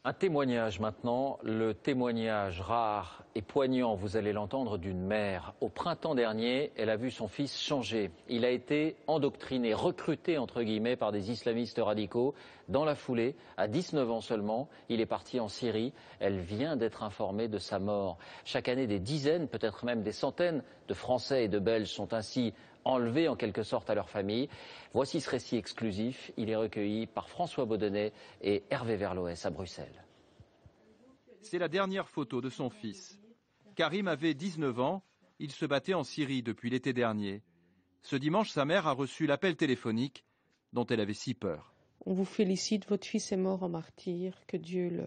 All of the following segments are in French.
Un témoignage maintenant, le témoignage rare et poignant, vous allez l'entendre, d'une mère. Au printemps dernier, elle a vu son fils changer. Il a été endoctriné, recruté entre guillemets par des islamistes radicaux. Dans la foulée, à 19 ans seulement, il est parti en Syrie. Elle vient d'être informée de sa mort. Chaque année, des dizaines, peut-être même des centaines de Français et de Belges sont ainsi enlevés en quelque sorte à leur famille. Voici ce récit exclusif. Il est recueilli par François Baudonnet et Hervé Verloès à Bruxelles. C'est la dernière photo de son fils. Karim avait 19 ans. Il se battait en Syrie depuis l'été dernier. Ce dimanche, sa mère a reçu l'appel téléphonique dont elle avait si peur. On vous félicite, votre fils est mort en martyr, que Dieu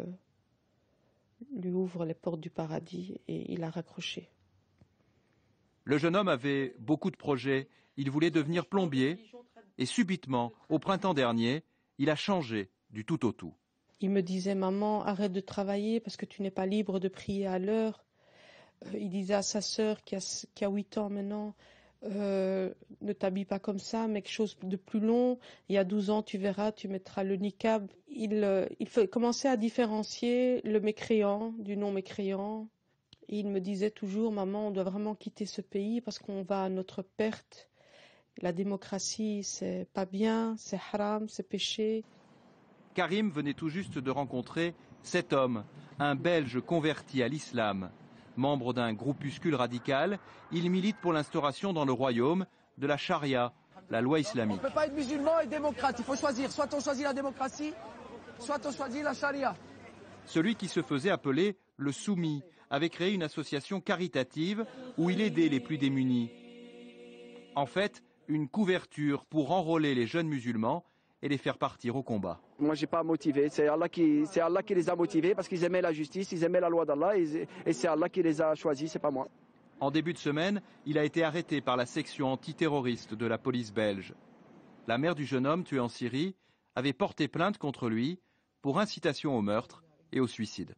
lui ouvre les portes du paradis, et il a raccroché. Le jeune homme avait beaucoup de projets. Il voulait devenir plombier et subitement, au printemps dernier, il a changé du tout au tout. Il me disait, maman, arrête de travailler parce que tu n'es pas libre de prier à l'heure. Il disait à sa sœur qui a 8 ans maintenant, ne t'habille pas comme ça, mais quelque chose de plus long. Il y a 12 ans, tu verras, tu mettras le niqab. Il commençait à différencier le mécréant du non mécréant. Et il me disait toujours, maman, on doit vraiment quitter ce pays parce qu'on va à notre perte. La démocratie, c'est pas bien, c'est haram, c'est péché. Karim venait tout juste de rencontrer cet homme, un Belge converti à l'islam. Membre d'un groupuscule radical, il milite pour l'instauration dans le royaume de la charia, la loi islamique. On ne peut pas être musulman et démocrate, il faut choisir. Soit on choisit la démocratie, soit on choisit la charia. Celui qui se faisait appeler le soumis avait créé une association caritative où il aidait les plus démunis. En fait, une couverture pour enrôler les jeunes musulmans et les faire partir au combat. Moi, je n'ai pas motivé. C'est Allah qui les a motivés parce qu'ils aimaient la justice, ils aimaient la loi d'Allah et c'est Allah qui les a choisis, c'est pas moi. En début de semaine, il a été arrêté par la section antiterroriste de la police belge. La mère du jeune homme tué en Syrie avait porté plainte contre lui pour incitation au meurtre et au suicide.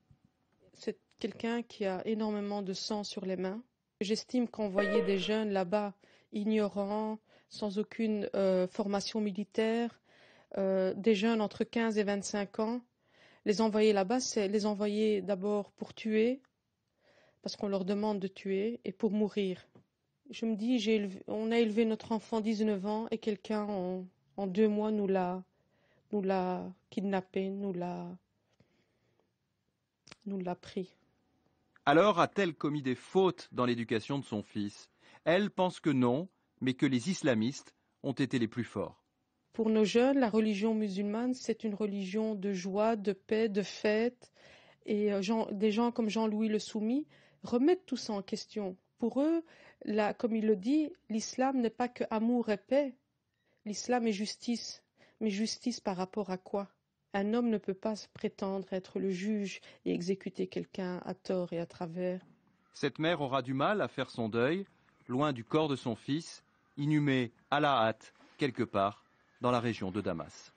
C'est quelqu'un qui a énormément de sang sur les mains. J'estime qu'envoyer des jeunes là-bas, ignorants, sans aucune formation militaire, des jeunes entre 15 et 25 ans, les envoyer là-bas, c'est les envoyer d'abord pour tuer, parce qu'on leur demande de tuer, et pour mourir. Je me dis, on a élevé notre enfant 19 ans et quelqu'un en 2 mois nous l'a kidnappé, nous l'a pris. Alors a-t-elle commis des fautes dans l'éducation de son fils? Elle pense que non, mais que les islamistes ont été les plus forts. Pour nos jeunes, la religion musulmane, c'est une religion de joie, de paix, de fête. Et des gens comme Jean-Louis Le Soumis remettent tout ça en question. Pour eux, comme il le dit, l'islam n'est pas que amour et paix. L'islam est justice. Mais justice par rapport à quoi? Un homme ne peut pas se prétendre être le juge et exécuter quelqu'un à tort et à travers. Cette mère aura du mal à faire son deuil, loin du corps de son fils, inhumé à la hâte, quelque part, dans la région de Damas.